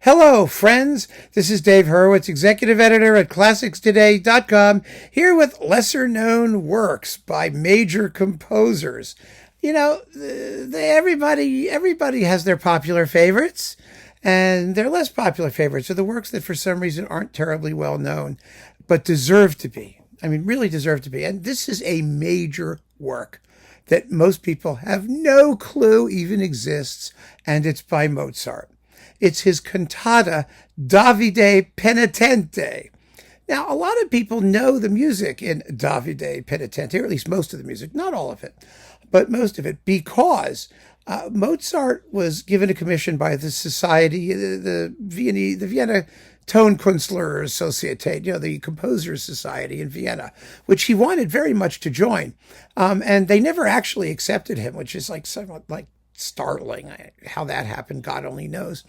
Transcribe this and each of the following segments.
Hello, friends. This is Dave Hurwitz, executive editor at ClassicsToday.com, here with lesser-known works by major composers. You know, everybody has their popular favorites, and their less popular favorites are the works that for some reason aren't terribly well known, but deserve to be. I mean, really deserve to be. And this is a major work that most people have no clue even exists, and it's by Mozart. It's his cantata, Davide penitente. Now, a lot of people know the music in Davide penitente, or at least most of the music, not all of it, but most of it, because Mozart was given a commission by the society, the Vienna Tonkünstler Societät, the Composers Society in Vienna, which he wanted very much to join. And they never actually accepted him, which is somewhat startling. How that happened, God only knows.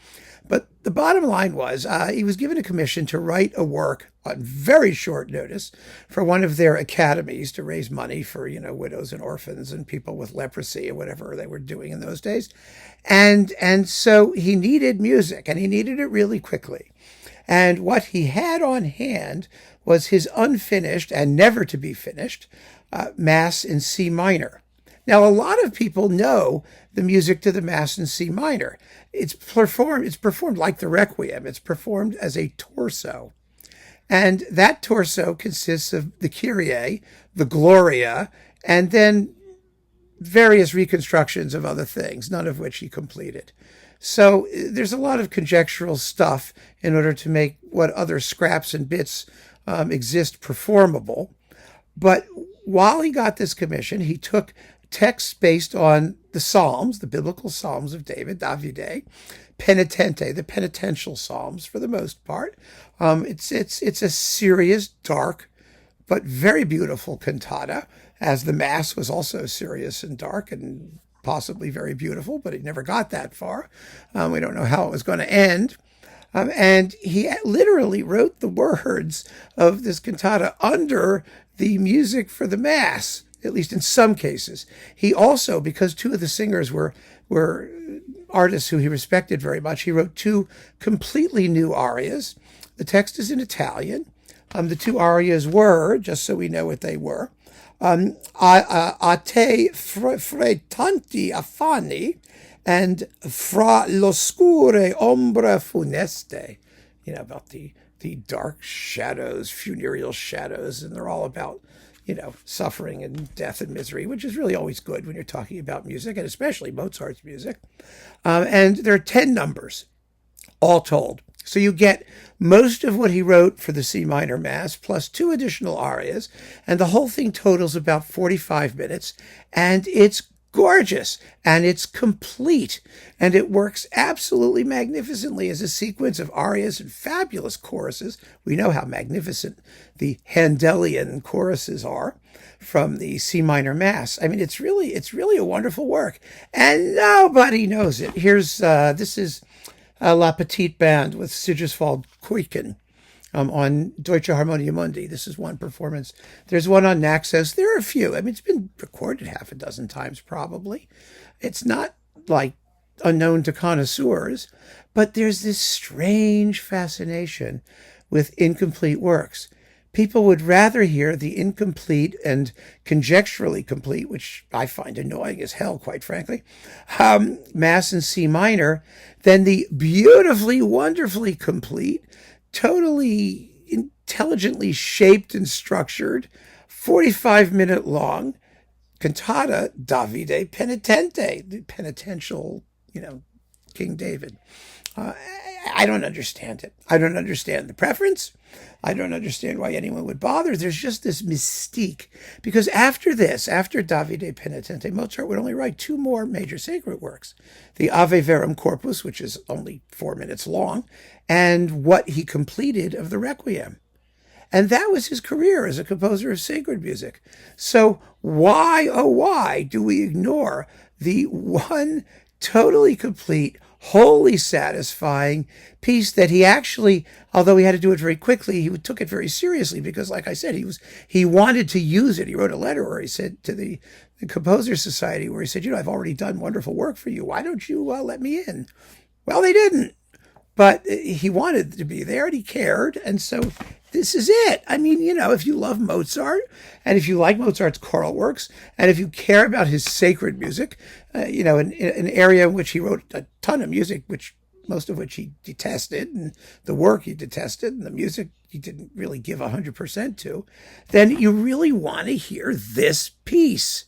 But the bottom line was he was given a commission to write a work on very short notice for one of their academies to raise money for, widows and orphans and people with leprosy or whatever they were doing in those days. And so he needed music, and he needed it really quickly. And what he had on hand was his unfinished and never to be finished Mass in C minor. Now, a lot of people know the music to the Mass in C minor. It's performed like the Requiem. It's performed as a torso. And that torso consists of the Kyrie, the Gloria, and then various reconstructions of other things, none of which he completed. So there's a lot of conjectural stuff in order to make what other scraps and bits exist performable. But while he got this commission, he took texts based on the Psalms, the biblical Psalms of Davide penitente, the penitential Psalms for the most part. It's a serious, dark, but very beautiful cantata, as the Mass was also serious and dark and possibly very beautiful, but it never got that far. We don't know how it was going to end. And he literally wrote the words of this cantata under the music for the Mass, at least in some cases. He also, because two of the singers were artists who he respected very much, he wrote two completely new arias. The text is in Italian. The two arias were, just so we know what they were, a te fra tanti affanni and fra l'oscure ombra funeste, about the dark shadows, funereal shadows, and they're all about, suffering and death and misery, which is really always good when you're talking about music, and especially Mozart's music. And there are 10 numbers, all told. So you get most of what he wrote for the C minor Mass, plus 2 additional arias, and the whole thing totals about 45 minutes, and it's gorgeous, and it's complete, and it works absolutely magnificently as a sequence of arias and fabulous choruses. We know how magnificent the Handelian choruses are from the C minor Mass. I mean, it's really a wonderful work, and nobody knows it. This is La Petite Band with Sigriswald Kuiken on Deutsche Harmonia Mundi. This is one performance. There's one on Naxos. There are a few. I mean, it's been recorded half a dozen times probably. It's not unknown to connoisseurs, but there's this strange fascination with incomplete works. People would rather hear the incomplete and conjecturally complete, which I find annoying as hell, quite frankly, Mass in C minor, than the beautifully, wonderfully complete, totally intelligently shaped and structured, 45-minute long cantata Davide penitente, the penitential, King David. I don't understand it. I don't understand the preference. I don't understand why anyone would bother. There's just this mystique. Because after Davide penitente, Mozart would only write 2 more major sacred works. The Ave Verum Corpus, which is only 4 minutes long, and what he completed of the Requiem. And that was his career as a composer of sacred music. So why, oh why, do we ignore the one totally complete, wholly satisfying piece that he actually, although he had to do it very quickly, he took it very seriously because, like I said, he wanted to use it. He wrote a letter where he said to the Composer Society, where he said, I've already done wonderful work for you. Why don't you let me in? Well, they didn't. but he wanted to be there and he cared. And so this is it. I mean, if you love Mozart and if you like Mozart's choral works and if you care about his sacred music, in an area in which he wrote a ton of music, most of which he detested, and the work he detested, and the music he didn't really give 100% to, then you really want to hear this piece.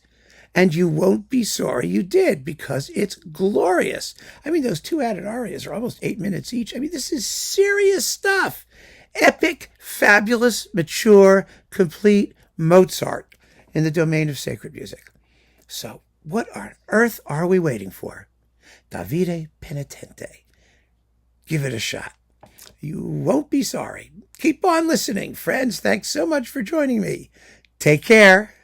And you won't be sorry you did, because it's glorious. I mean, those two added arias are almost 8 minutes each. I mean, this is serious stuff. Epic, fabulous, mature, complete Mozart in the domain of sacred music. So what on earth are we waiting for? Davide penitente. Give it a shot. You won't be sorry. Keep on listening, friends. Thanks so much for joining me. Take care.